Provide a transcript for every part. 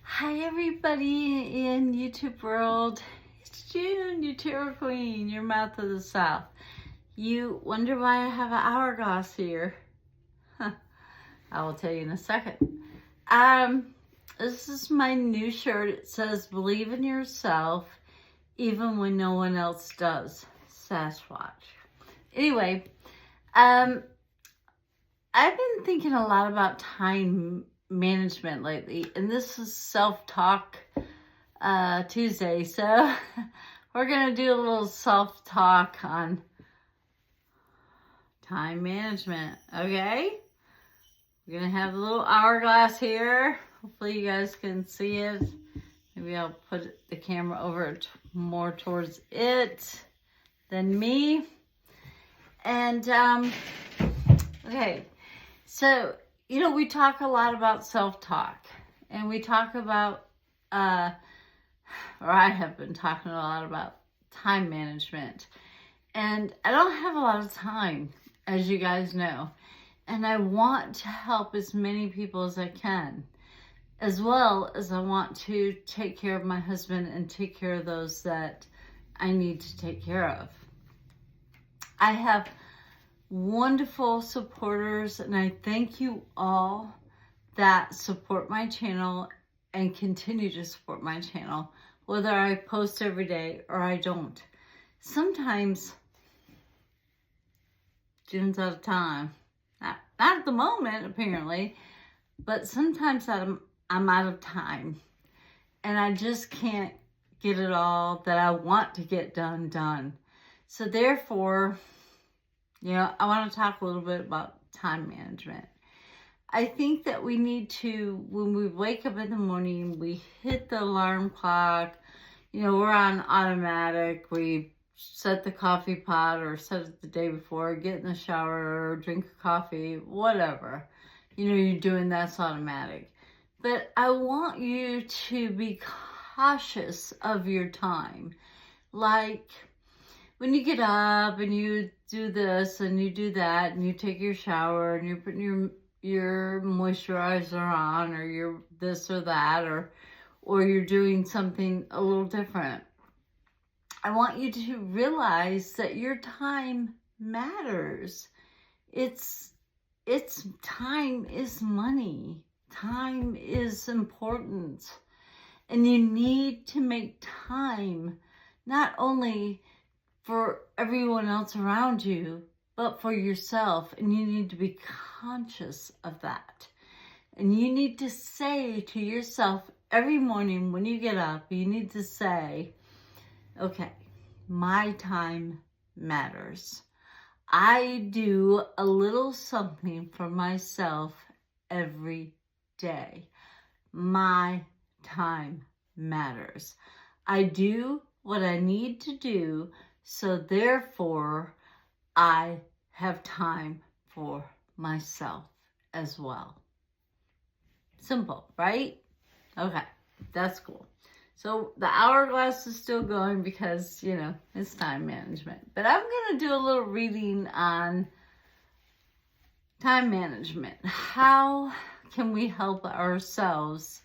Hi everybody in YouTube world. It's June, your Tarot Queen, your mouth of the South. You wonder why I have an hourglass here. Huh. I will tell you in a second. This is my new shirt. It says, believe in yourself even when no one else does. Sasquatch. Anyway, I've been thinking a lot about time management lately, and this is self-talk Tuesday, so we're gonna do a little self-talk on time management. Okay, we're gonna have a little hourglass here. Hopefully you guys can see it. Maybe I'll put the camera over more towards it than me. And okay, so you know, we talk a lot about self-talk, and we talk about, or I have been talking a lot about time management. And I don't have a lot of time, as you guys know. And I want to help as many people as I can, as well as I want to take care of my husband and take care of those that I need to take care of. I have wonderful supporters, and I thank you all that support my channel and continue to support my channel, whether I post every day or I don't. Sometimes June's out of time. Not at the moment, apparently, but sometimes I'm out of time, and I just can't get it all that I want to get done. So therefore, you know, I want to talk a little bit about time management. I think that we need to, when we wake up in the morning, we hit the alarm clock, you know, we're on automatic, we set the coffee pot or set it the day before, get in the shower or drink a coffee, whatever. You know, you're doing that's automatic. But I want you to be cautious of your time. Like, when you get up and you do this and you do that and you take your shower and you're putting your moisturizer on, or your this or that, or you're doing something a little different, I want you to realize that your time matters. It's time is money. Time is important. And you need to make time not only for everyone else around you, but for yourself. And you need to be conscious of that. And you need to say to yourself every morning when you get up, you need to say, okay, my time matters. I do a little something for myself every day. My time matters. I do what I need to do, so therefore I have time for myself as well. Simple, right? Okay, that's cool. So the hourglass is still going because, you know, it's time management. But I'm going to do a little reading on time management. How can we help ourselves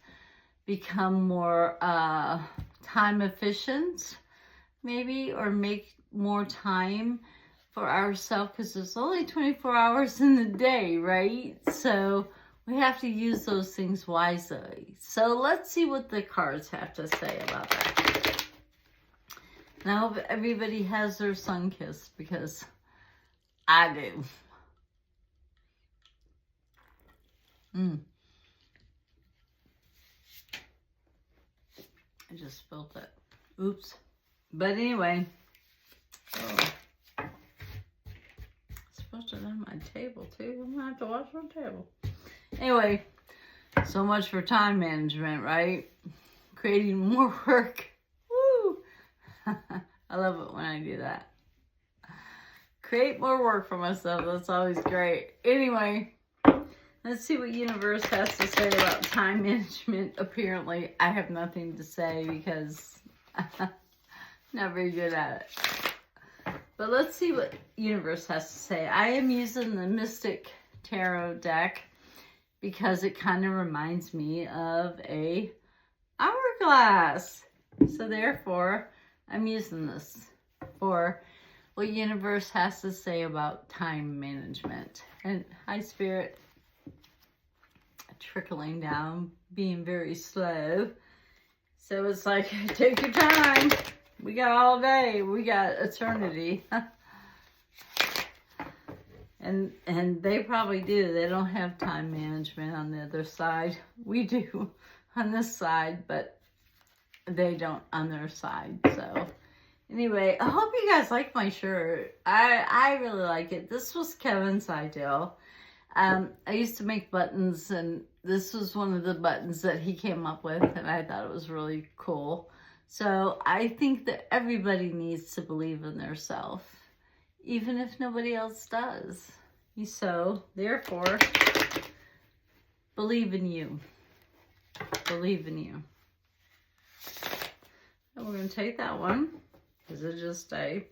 become more time efficient, maybe, or make more time for ourselves? Because there's only 24 hours in the day, right? So we have to use those things wisely. So let's see what the cards have to say about that. And I hope everybody has their sun kiss, because I do. I just spilled it. Oops. But anyway. Oh. It's supposed to be on my table too. I'm going to have to wash my table. Anyway, so much for time management, right? Creating more work. Woo! I love it when I do that. Create more work for myself. That's always great. Anyway, let's see what universe has to say about time management. Apparently, I have nothing to say because I'm not very good at it. But let's see what universe has to say. I am using the Mystic Tarot deck because it kind of reminds me of a hourglass. So therefore, I'm using this for what universe has to say about time management. And High Spirit, trickling down, being very slow. So it's like, take your time. We got all day. We got eternity. And they probably do. They don't have time management on the other side. We do on this side, but they don't on their side. So anyway, I hope you guys like my shirt. I really like it. This was Kevin's idea. I used to make buttons, and this was one of the buttons that he came up with, and I thought it was really cool. So I think that everybody needs to believe in their self, even if nobody else does. So therefore, believe in you. Believe in you. And we're going to take that one, because it just stay.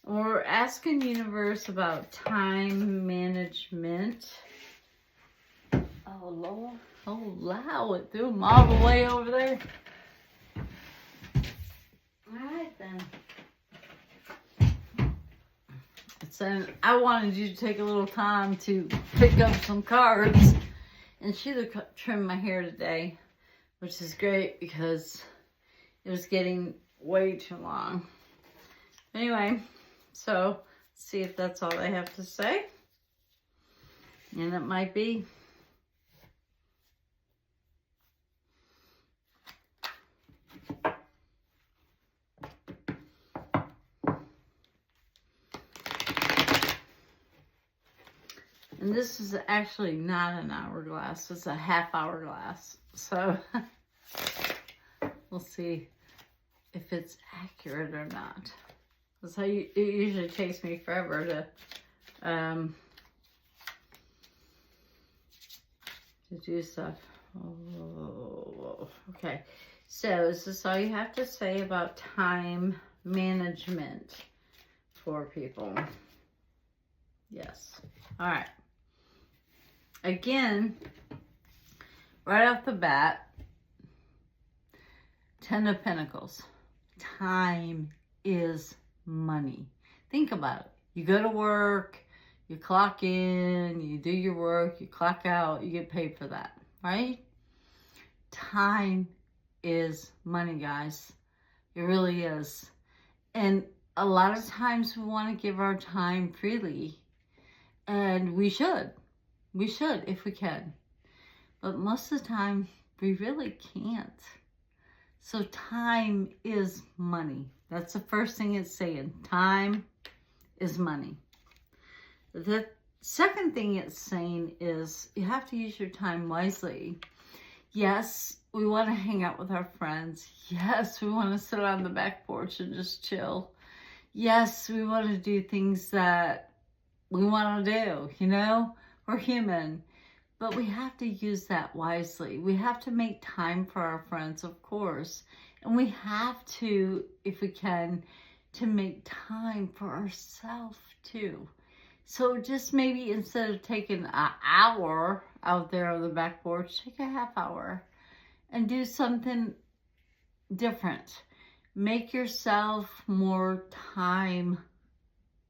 We're asking universe about time management. Oh, Lord. Oh, wow. It threw them all the way over there. All right, then. So I wanted you to take a little time to pick up some cards. And Sheila trimmed my hair today, which is great because it was getting way too long. Anyway, so let's see if that's all they have to say. And it might be. And this is actually not an hourglass. It's a half hourglass. So we'll see if it's accurate or not. That's how it usually takes me forever to do stuff. Oh, okay. So is this all you have to say about time management for people? Yes. All right. Again, right off the bat, 10 of Pentacles. Time is money. Think about it. You go to work, you clock in, you do your work, you clock out, you get paid for that, right? Time is money, guys. It really is. And a lot of times we want to give our time freely, and we should. We should if we can. But most of the time, we really can't. So time is money. That's the first thing it's saying. Time is money. The second thing it's saying is you have to use your time wisely. Yes, we want to hang out with our friends. Yes, we want to sit on the back porch and just chill. Yes, we want to do things that we want to do, you know? We're human, but we have to use that wisely. We have to make time for our friends, of course. And we have to, if we can, to make time for ourselves too. So just maybe instead of taking an hour out there on the back porch, take a half hour and do something different. Make yourself more time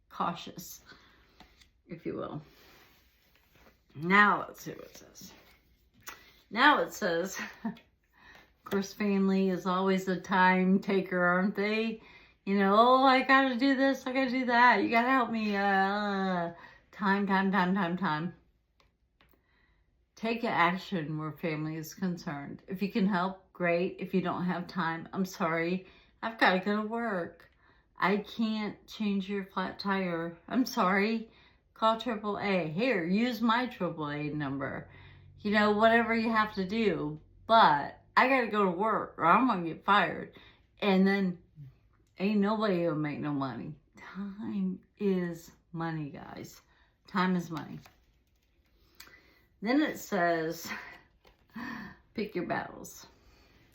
cautious, if you will. Now let's see what it says. Now it says, of course, family is always a time taker, aren't they? You know, oh, I gotta do this, I gotta do that. You gotta help me. Time. Take action where family is concerned. If you can help, great. If you don't have time, I'm sorry. I've got to go to work. I can't change your flat tire. I'm sorry. Call AAA. Here, use my AAA number. You know, whatever you have to do. But I got to go to work or I'm going to get fired. And then ain't nobody going to make no money. Time is money, guys. Time is money. Then it says, pick your battles.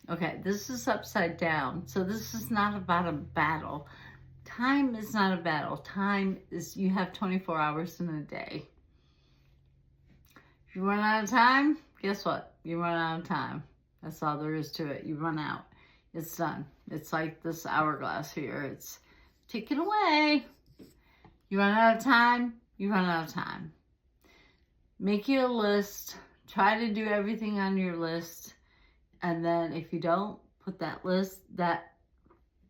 Okay, this is upside down. So this is not about a battle. Time is not a battle. Time is, you have 24 hours in a day. If you run out of time, guess what? You run out of time. That's all there is to it. You run out. It's done. It's like this hourglass here. It's ticking away. You run out of time, you run out of time. Make you a list. Try to do everything on your list. And then if you don't, put that list, that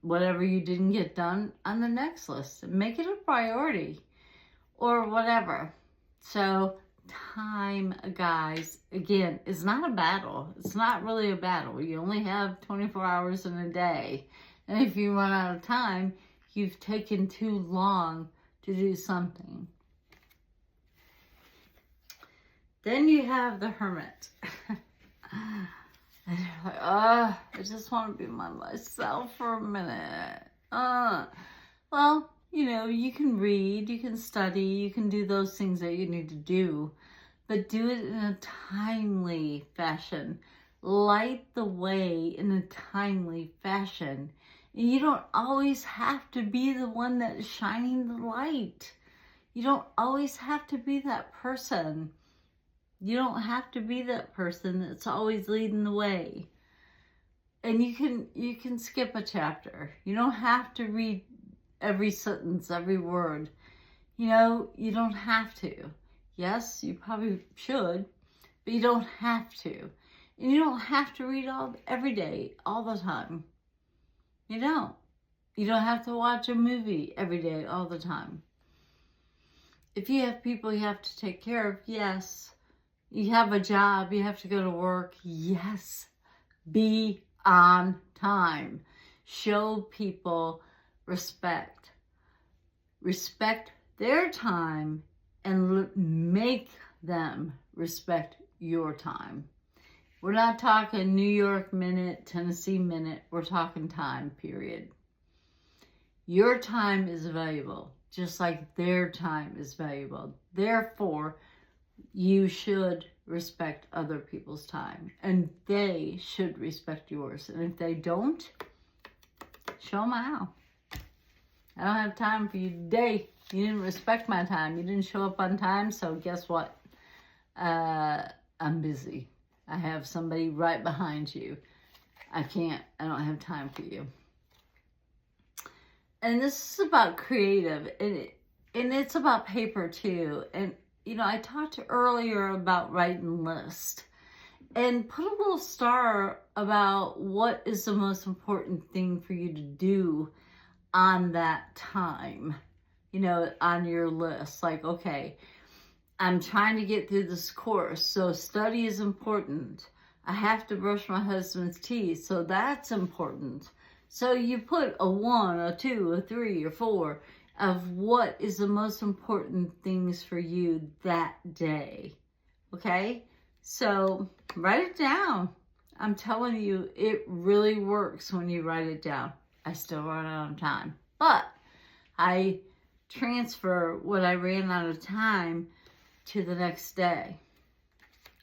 whatever you didn't get done on the next list. Make it a priority or whatever. So time, guys, again, is not a battle. It's not really a battle. You only have 24 hours in a day. And if you run out of time, you've taken too long to do something. Then you have the hermit. And you're like, I just want to be by myself for a minute. Well, you know, you can read, you can study, you can do those things that you need to do, but do it in a timely fashion. Light the way in a timely fashion. And you don't always have to be the one that's shining the light. You don't always have to be that person. You don't have to be that person that's always leading the way. And you can skip a chapter. You don't have to read every sentence, every word. You know, you don't have to. Yes, you probably should, but you don't have to. And you don't have to read every day, all the time. You don't. You don't have to watch a movie every day, all the time. If you have people you have to take care of, yes. You have a job, you have to go to work, yes. Be on time. Show people respect. Respect their time and make them respect your time. We're not talking New York minute, Tennessee minute. We're talking time, period. Your time is valuable, just like their time is valuable. Therefore, you should respect other people's time, and they should respect yours. And if they don't, show them how. I don't have time for you today. You didn't respect my time. You didn't show up on time, so guess what? I'm busy. I have somebody right behind you. I don't have time for you. And this is about creative, and it's about paper too. And you know, I talked earlier about writing lists, and put a little star about what is the most important thing for you to do on that time, you know, on your list. Like, okay, I'm trying to get through this course, so study is important. I have to brush my husband's teeth, so that's important. So you put a 1, a 2, a 3, or 4 of what is the most important things for you that day. Okay? So write it down. I'm telling you, it really works when you write it down. I still run out of time, but I transfer what I ran out of time to the next day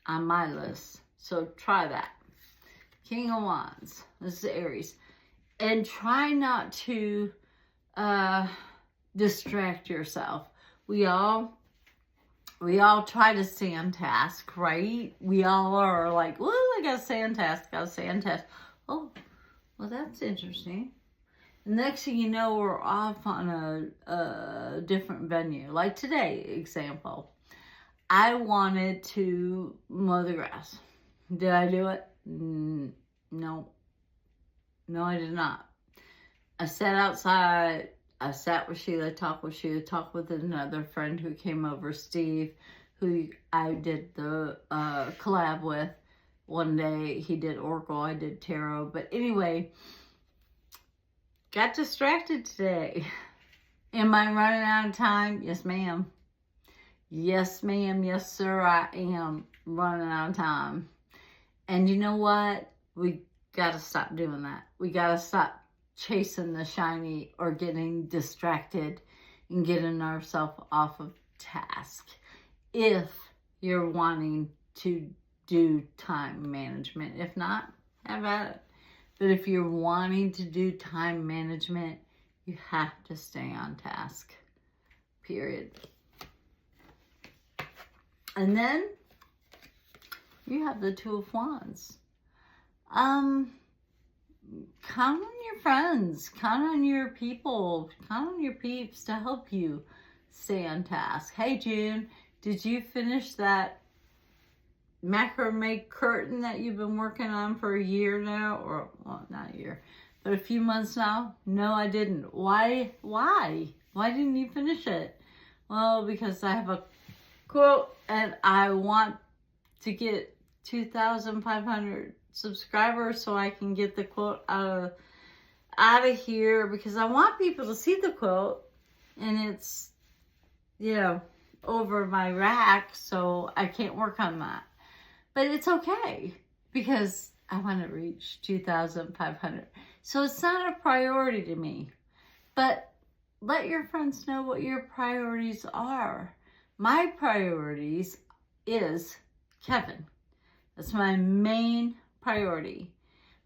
on my list. So try that. King of Wands. This is Aries. And try not to distract yourself. We all try to stay on task, right? We all are like, whoa, I gotta stay on task, Oh, well, that's interesting. Next thing you know, we're off on a different venue. Like today, example. I wanted to mow the grass. Did I do it? No. No, I did not. I sat outside. I sat with Sheila, talked with another friend who came over, Steve, who I did the collab with. One day he did Oracle, I did Tarot. But anyway, got distracted today. Am I running out of time? Yes, ma'am. Yes, ma'am. Yes, sir, I am running out of time. And you know what? We got to stop doing that. We got to stop chasing the shiny or getting distracted and getting ourselves off of task. If you're wanting to do time management. If not, have at it. But if you're wanting to do time management, you have to stay on task. Period. And then you have the Two of Wands. count on your friends, count on your people, count on your peeps to help you stay on task. Hey, June, did you finish that macrame curtain that you've been working on for a year now? Or, well, not a year, but a few months now? No, I didn't. Why? Why didn't you finish it? Well, because I have a quote and I want to get 2,500 subscribers so I can get the quote out of here, because I want people to see the quote, and it's, you know, over my rack, so I can't work on that. But it's okay, because I want to reach 2,500. So it's not a priority to me. But let your friends know what your priorities are. My priorities is Kevin. That's my main priority.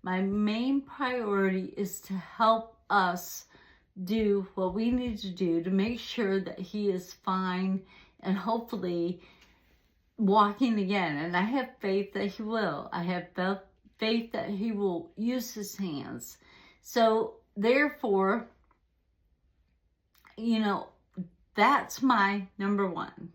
My main priority is to help us do what we need to do to make sure that he is fine and hopefully walking again. And I have faith that he will. I have faith that he will use his hands. So therefore, you know, that's my number one.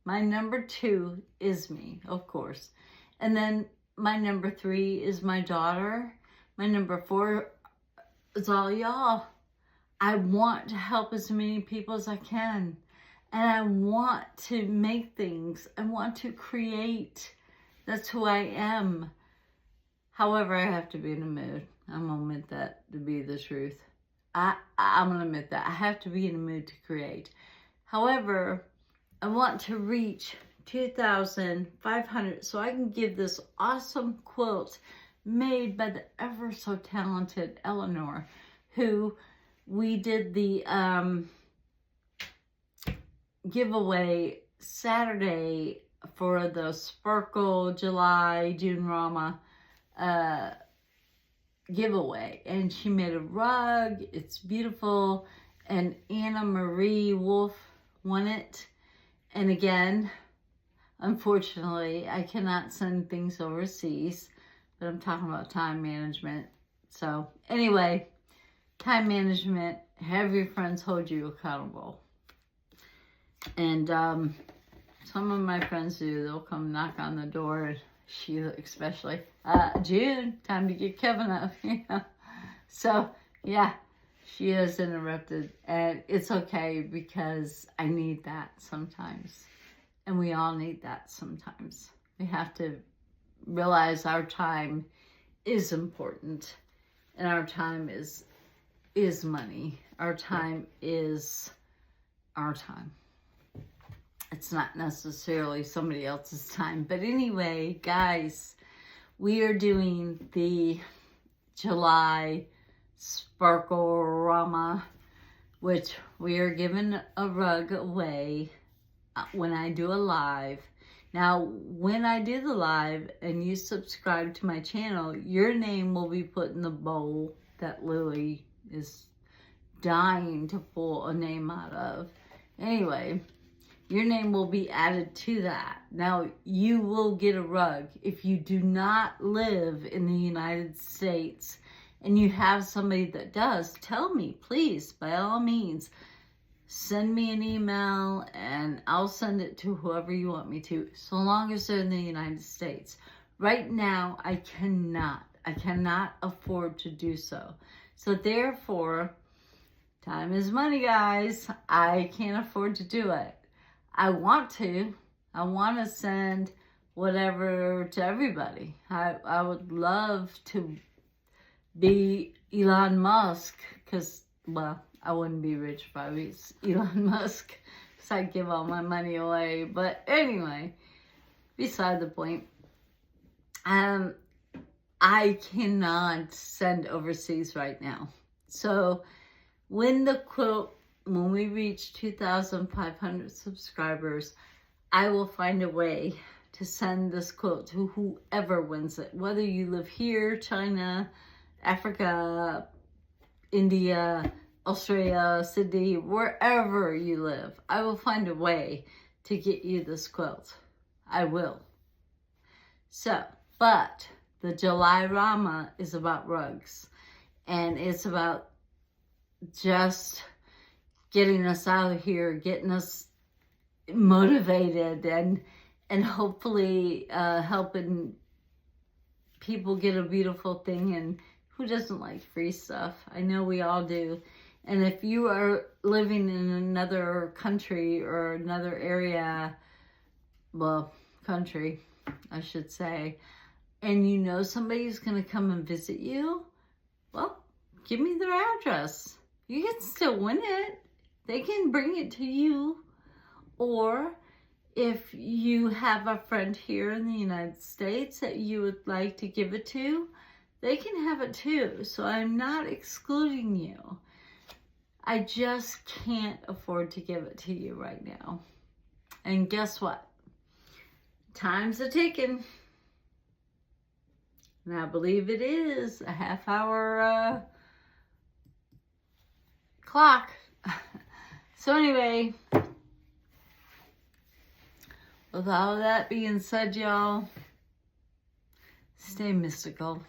My number two is me, of course. And then my number three is my daughter. My number four is all y'all. I want to help as many people as I can. And I want to make things. I want to create. That's who I am. However, I have to be in the mood. I'm going to admit that to be the truth. I'm going to admit that. I have to be in the mood to create. However, I want to reach 2,500 so I can give this awesome quilt made by the ever so talented Eleanor, who we did the giveaway Saturday for the Sparkle July June-rama giveaway. And she made a rug. It's beautiful. And Anna Marie Wolf won it. And again, unfortunately, I cannot send things overseas, but I'm talking about time management. So anyway, time management, have your friends hold you accountable. And some of my friends do. They'll come knock on the door, Sheila especially. June, time to get Kevin up. You know? So yeah, she is interrupted, and it's okay, because I need that sometimes. And we all need that sometimes. We have to realize our time is important, and our time is money. Our time is our time. It's not necessarily somebody else's time. But anyway, guys, we are doing the July Sparkle-rama, which we are giving a rug away when I do a live. Now, when I do the live and you subscribe to my channel, your name will be put in the bowl that Lily is dying to pull a name out of. Anyway, your name will be added to that. Now, you will get a rug. If you do not live in the United States and you have somebody that does, tell me, please, by all means. Send me an email and I'll send it to whoever you want me to, so long as they're in the United States. Right now, I cannot afford to do so. So therefore, time is money, guys. I can't afford to do it. I want to send whatever to everybody. I would love to be Elon Musk, because, well, I wouldn't be rich if I was Elon Musk, because I'd give all my money away. But anyway, beside the point, I cannot send overseas right now. So when we reach 2,500 subscribers, I will find a way to send this quilt to whoever wins it. Whether you live here, China, Africa, India, Australia, Sydney, wherever you live, I will find a way to get you this quilt. I will. So, but The July Rama is about rugs. And it's about just getting us out of here, getting us motivated, and hopefully helping people get a beautiful thing. And who doesn't like free stuff? I know we all do. And if you are living in another country or another area, well, country, I should say, and you know somebody's going to come and visit you, well, give me their address. You can still win it. They can bring it to you. Or if you have a friend here in the United States that you would like to give it to, they can have it too. So I'm not excluding you. I just can't afford to give it to you right now. And guess what? Time's a ticking. And I believe it is a half-hour clock. So anyway, with all that being said, y'all, stay mystical.